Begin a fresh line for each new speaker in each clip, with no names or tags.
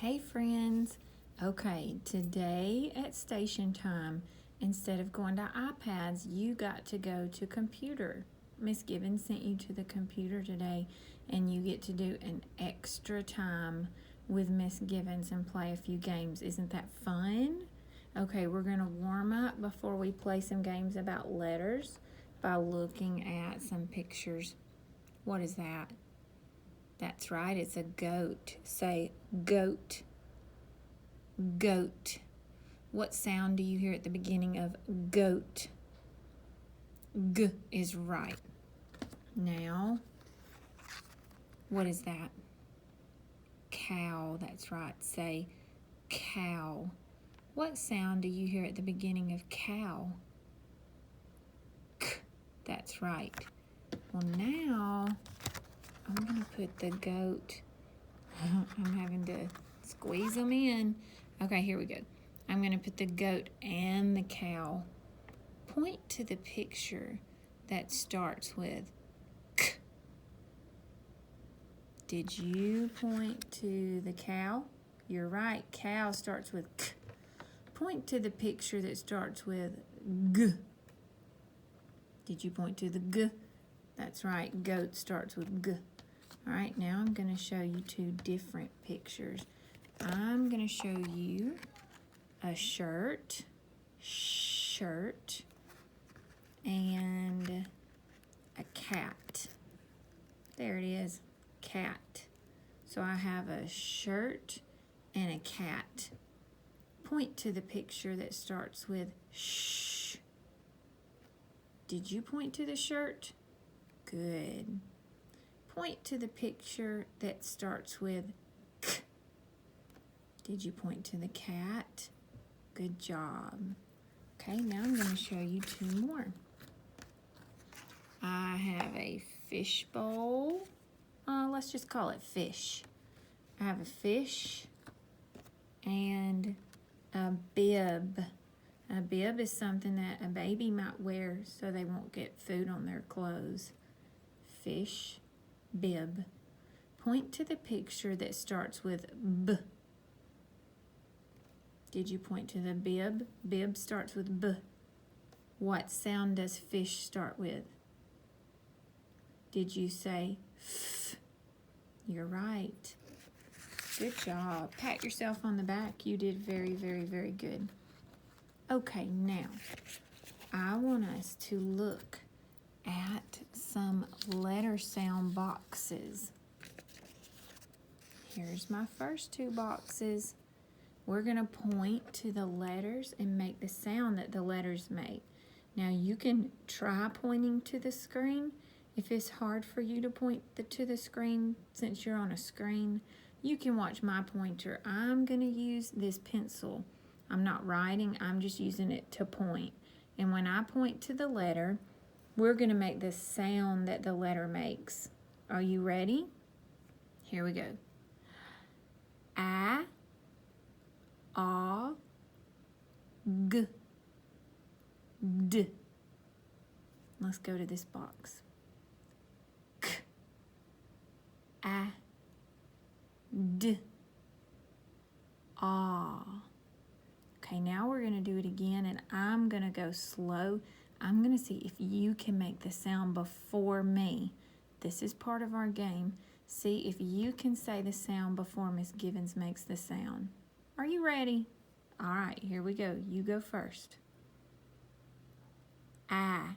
Hey friends. Okay, today at station time, instead of going to iPads, you got to go to computer. Miss Gibbons sent you to the computer today, and you get to do an extra time with Miss Gibbons and play a few games. Isn't that fun? Okay, we're going to warm up before we play some games about letters by looking at some pictures. What is that? That's right, it's a goat. Say goat. Goat. What sound do you hear at the beginning of goat? G is right. Now, what is that? Cow. That's right. Say cow. What sound do you hear at the beginning of cow? K. That's right. Well, now I'm going to put the goat. I'm having to squeeze them in. Okay, here we go. I'm going to put the goat and the cow. Point to the picture that starts with K. Did you point to the cow? You're right. Cow starts with K. Point to the picture that starts with G. Did you point to the G? That's right. Goat starts with G. All right, now I'm going to show you two different pictures. I'm going to show you a shirt, and a cat. There it is, cat. So I have a shirt and a cat. Point to the picture that starts with sh. Did you point to the shirt? Good. Point to the picture that starts with k. Did you point to the cat? Good job. Okay, now I'm going to show you two more. I have a fish bowl. Let's just call it fish. I have a fish and a bib. A bib is something that a baby might wear so they won't get food on their clothes. Fish, bib. Point to the picture that starts with B. Did you point to the bib? Bib starts with B. What sound does fish start with? Did you say F? You're right. Good job. Pat yourself on the back. You did very, very, very good. Okay, now I want us to look at some letter sound boxes. Here's my first two boxes. We're going to point to the letters and make the sound that the letters make. Now you can try pointing to the screen. If it's hard for you to point to the screen since you're on a screen, you can watch my pointer. I'm going to use this pencil. I'm not writing, I'm just using it to point. And when I point to the letter, we're going to make the sound that the letter makes. Are you ready? Here we go. A, G, D. Let's go to this box. K, A, D, A. Okay, now we're going to do it again, and I'm going to go slow. I'm going to see if you can make the sound before me. This is part of our game. See if you can say the sound before Miss Gibbons makes the sound. Are you ready? All right, here we go. You go first. A.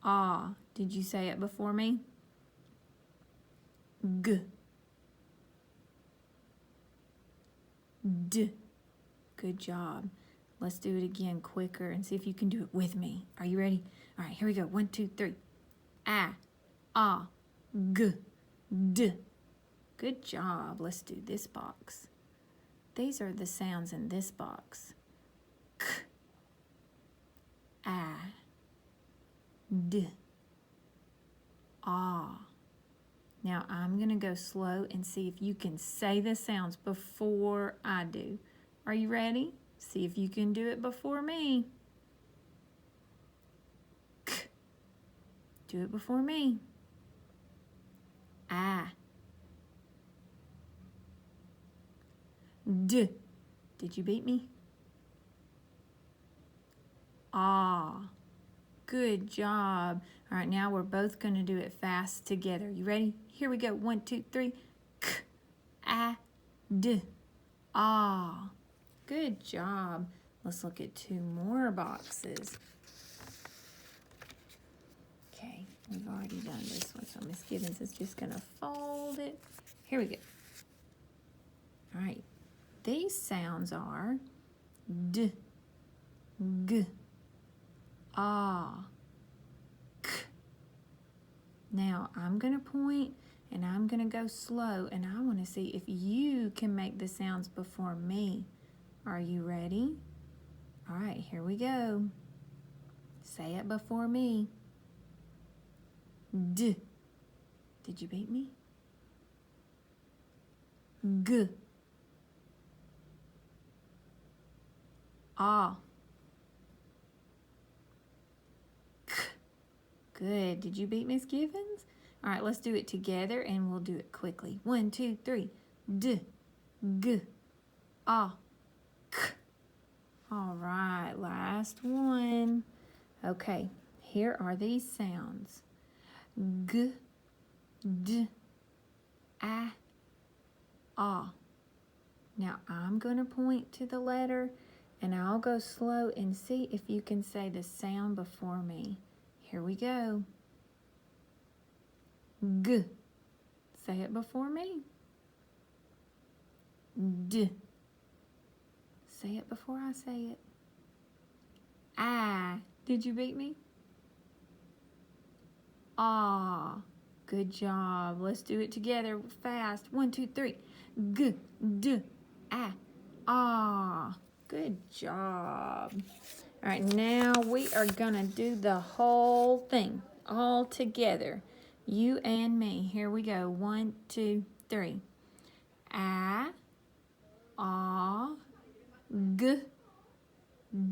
Ah. Did you say it before me? G. D. Good job. Let's do it again quicker and see if you can do it with me. Are you ready? All right, here we go. 1, 2, 3. A, G, D. Good job. Let's do this box. These are the sounds in this box. K, A, D, A. Now I'm going to go slow and see if you can say the sounds before I do. Are you ready? See if you can do it before me. K. Do it before me. A. D. Did you beat me? Ah. Good job. All right, now we're both going to do it fast together. You ready? Here we go. 1, 2, 3. K, A, D. Ah. Good job. Let's look at 2 more boxes. Okay, we've already done this one, so Miss Gibbons is just going to fold it. Here we go. All right, these sounds are D, G, Ah, K. Now I'm going to point and I'm going to go slow, and I want to see if you can make the sounds before me. Are you ready? All right, here we go. Say it before me. D. Did you beat me? G. Ah. K. Good. Did you beat Miss Gibbons? All right, let's do it together and we'll do it quickly. 1, 2, 3. D. G. Ah. K. All right, last one. Okay, here are these sounds. G, D, A, Ah. Now I'm going to point to the letter and I'll go slow and see if you can say the sound before me. Here we go. G. Say it before me. D. Say it before I say it. I. Did you beat me? Ah. Good job. Let's do it together fast. 1, 2, 3. G, D, A, Ah. Good job. All right, now we are going to do the whole thing all together. You and me. Here we go. 1, 2, 3. A, Ah, G,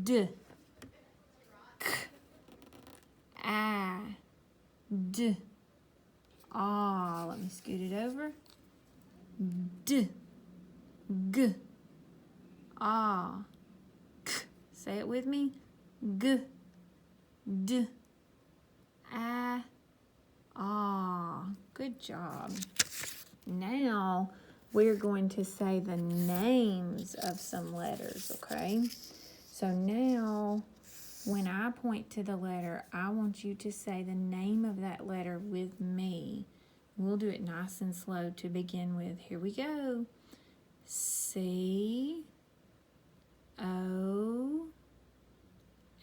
D, K, A, D, Ah. Let me scoot it over. D, G, Ah, K. Say it with me. G, D, A, Ah. Good job. Now we're going to say the names of some letters, okay? So now when I point to the letter, I want you to say the name of that letter with me. We'll do it nice and slow to begin with. Here we go. C, O,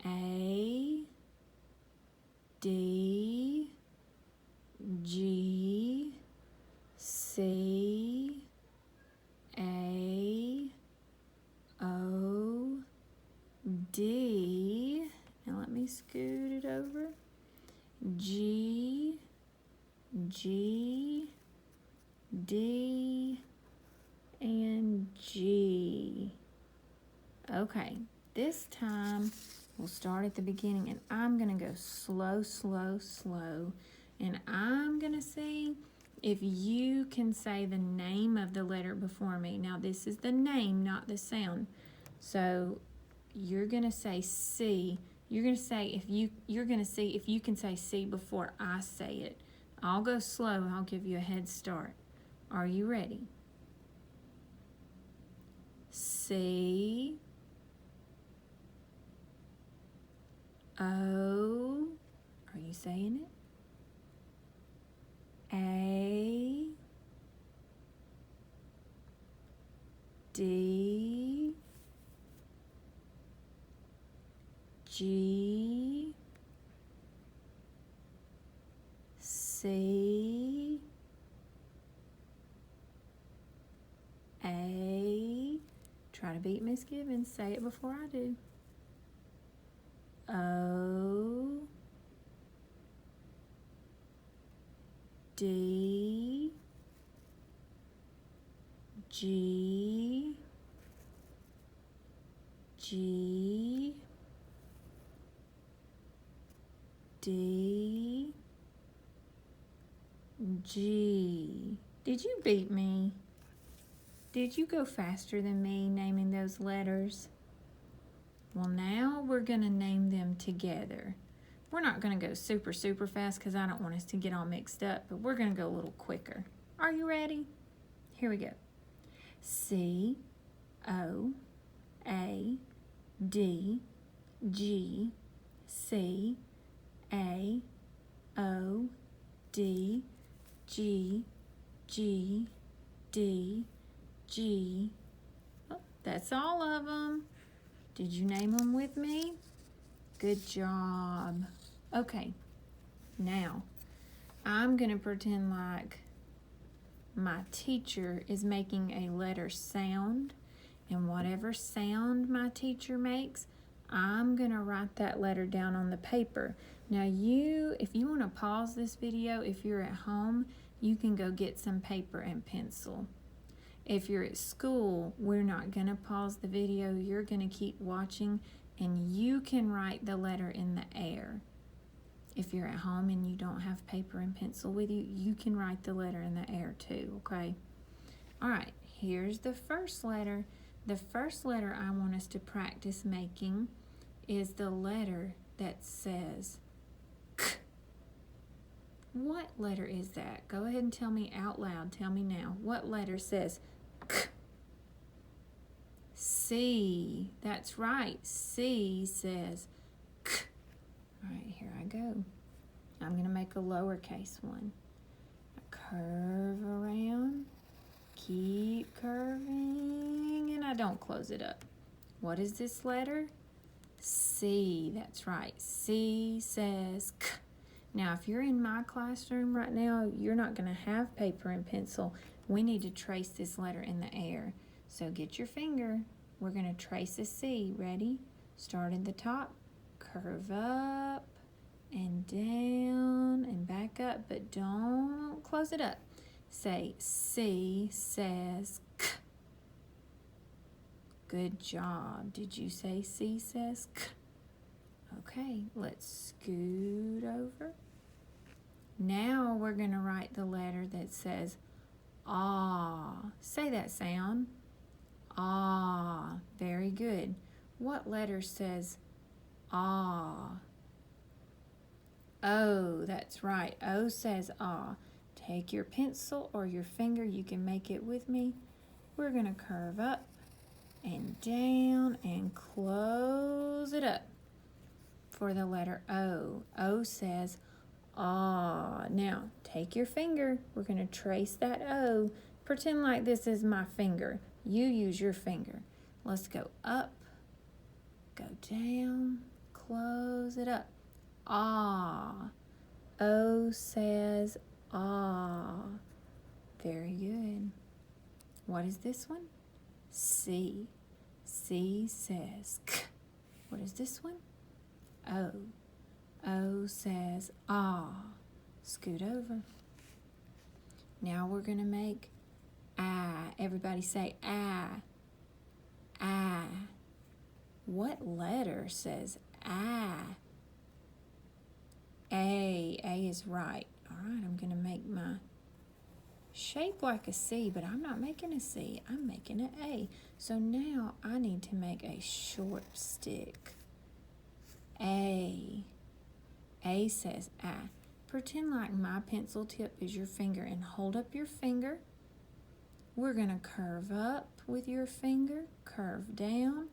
A, D, G, C, A, O, D. Now let me scoot it over. G, G, D, and G. Okay, this time we'll start at the beginning and I'm gonna go slow, slow, slow. And I'm gonna see if you can say the name of the letter before me. Now this is the name, not the sound. So you're gonna say C. You're gonna say you're gonna see if you can say C before I say it. I'll go slow and I'll give you a head start. Are you ready? C, O, are you saying it? A, D, G, C, A. Try to beat Miss Gibbons. Say it before I do. O, D, G, G, D, G. Did you beat me? Did you go faster than me naming those letters? Well, now we're going to name them together. We're not going to go super, super fast because I don't want us to get all mixed up, but we're going to go a little quicker. Are you ready? Here we go. C, O, A, D, G, C, A, O, D, G, G, D, G. Oh, that's all of them. Did you name them with me? Good job. Okay, now I'm going to pretend like my teacher is making a letter sound, and whatever sound my teacher makes, I'm going to write that letter down on the paper. Now if you want to pause this video, if you're at home, you can go get some paper and pencil. If you're at school, we're not going to pause the video. You're going to keep watching, and you can write the letter in the air. If you're at home and you don't have paper and pencil with you, you can write the letter in the air too, okay? All right, here's the first letter. The first letter I want us to practice making is the letter that says K. What letter is that? Go ahead and tell me out loud. Tell me now. What letter says K? C. That's right. C says K. All right, here I go. I'm going to make a lowercase one. I curve around, keep curving, and I don't close it up. What is this letter? C. That's right. C says K. Now, if you're in my classroom right now, you're not going to have paper and pencil. We need to trace this letter in the air. So get your finger. We're going to trace a C. Ready? Start at the top. Curve up and down and back up, but don't close it up. Say C says K. Good job. Did you say C says K? Okay, let's scoot over. Now we're going to write the letter that says Ah. Say that sound. Ah. Very good. What letter says Ah? O. That's right. O says ah. Take your pencil or your finger. You can make it with me. We're going to curve up and down and close it up for the letter O. O says ah. Now, take your finger. We're going to trace that O. Pretend like this is my finger. You use your finger. Let's go up, go down, close it up. Ah. O says ah. Very good. What is this one? C. C says K. What is this one? O. O says ah. Scoot over. Now we're going to make I. Everybody say I. I. What letter says I? A. A is right. All right, I'm going to make my shape like a C, but I'm not making a C. I'm making an A. So now I need to make a short stick. A. A says I. Pretend like my pencil tip is your finger and hold up your finger. We're going to curve up with your finger, curve down.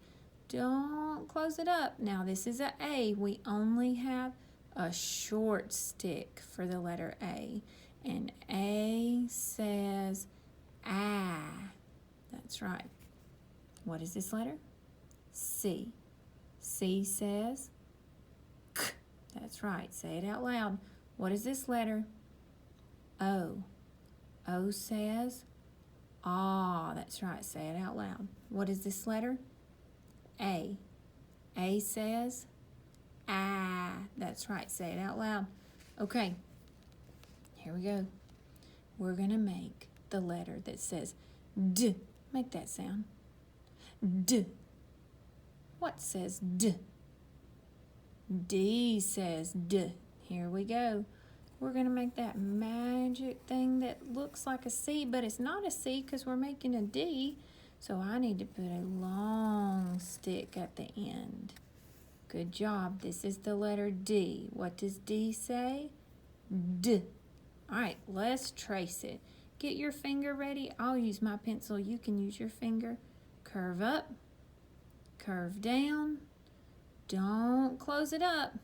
Don't close it up. Now this is an A. We only have a short stick for the letter A. And A says I. That's right. What is this letter? C. C says K. That's right. Say it out loud. What is this letter? O. O says ah. That's right. Say it out loud. What is this letter? A. A says I. That's right. Say it out loud. Okay. Here we go. We're going to make the letter that says D. Make that sound. D. What says D? D says D. Here we go. we're going to make that magic thing that looks like a C, but it's not a C because we're making a D. So I need to put a long stick at the end. Good job. This is the letter D. What does D say? D. All right, let's trace it. Get your finger ready. I'll use my pencil. You can use your finger. Curve up, curve down. Don't close it up.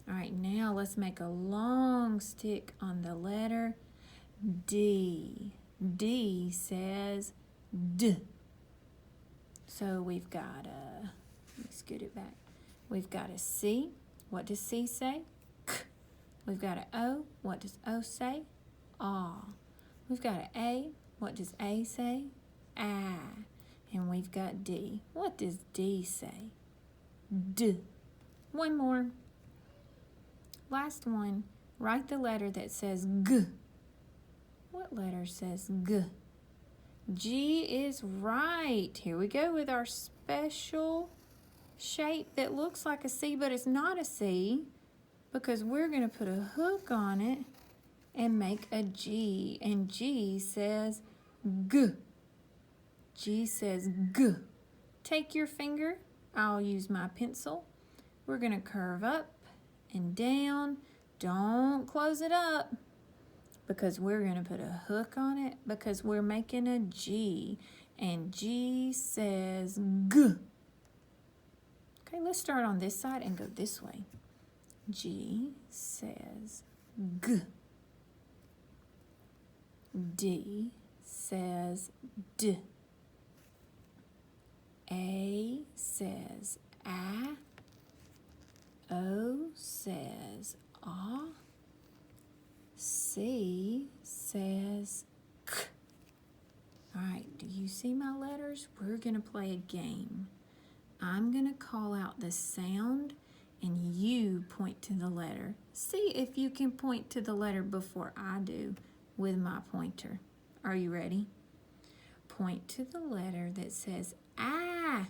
All right, now let's make a long stick on the letter D. D says D. So we've got a, let me scoot it back. We've got a C. What does C say? K. We've got an O. What does O say? Ah. We've got an A. What does A say? Ah. And we've got D. What does D say? D. One more. Last one. Write the letter that says G. What letter says G? G is right. Here we go with our special shape that looks like a C, but it's not a C because we're going to put a hook on it and make a G. And G says G. G says G. Take your finger. I'll use my pencil. We're going to curve up and down. Don't close it up because we're going to put a hook on it because we're making a G. And G says G. Okay, let's start on this side and go this way. G says G. D says D. A says A. O says Ah. C says K. All right, do you see my letters? We're going to play a game. I'm going to call out the sound and you point to the letter. See if you can point to the letter before I do with my pointer. Are you ready? Point to the letter that says Ah.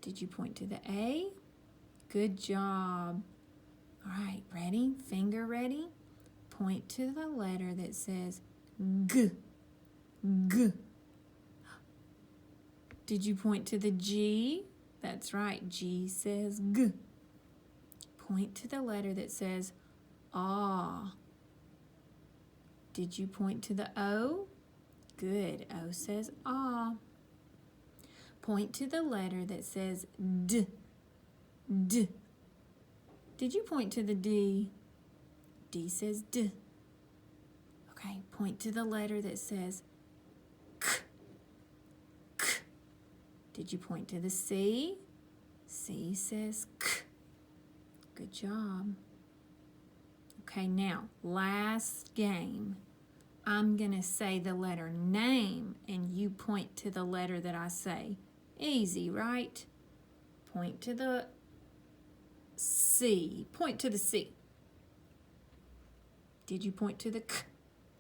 Did you point to the A? Good job. All right, ready? Finger ready? Point to the letter that says G. G. Did you point to the G? That's right, G says G. Point to the letter that says Ah. Did you point to the O? Good, O says Ah. Point to the letter that says D. D. Did you point to the D? D says D. Okay, point to the letter that says K. K. Did you point to the C? C says K. Good job. Okay, now, last game. I'm going to say the letter name, and you point to the letter that I say. Easy, right? Point to the C. Point to the C. Did you point to the K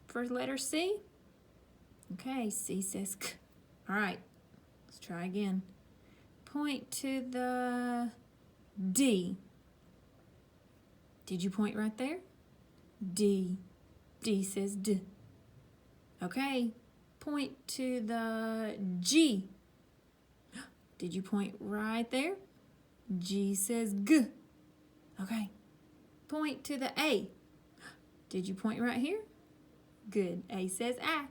for letter C? Okay, C says K. All right, let's try again. Point to the D. Did you point right there? D. D says D. Okay, point to the G. Did you point right there? G says G. Okay, point to the A. Did you point right here? Good, A says I.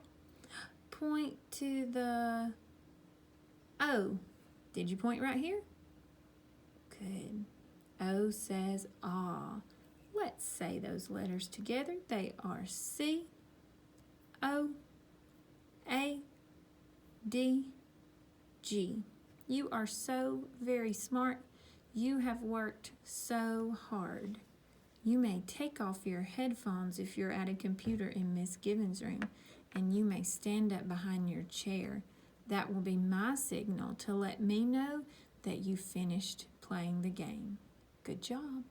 Point to the O. Did you point right here? Good, O says Ah. Let's say those letters together. They are C, O, A, D, G. You are so very smart. You have worked so hard. You may take off your headphones if you're at a computer in Miss Gibbons' room, and you may stand up behind your chair. That will be my signal to let me know that you finished playing the game. Good job.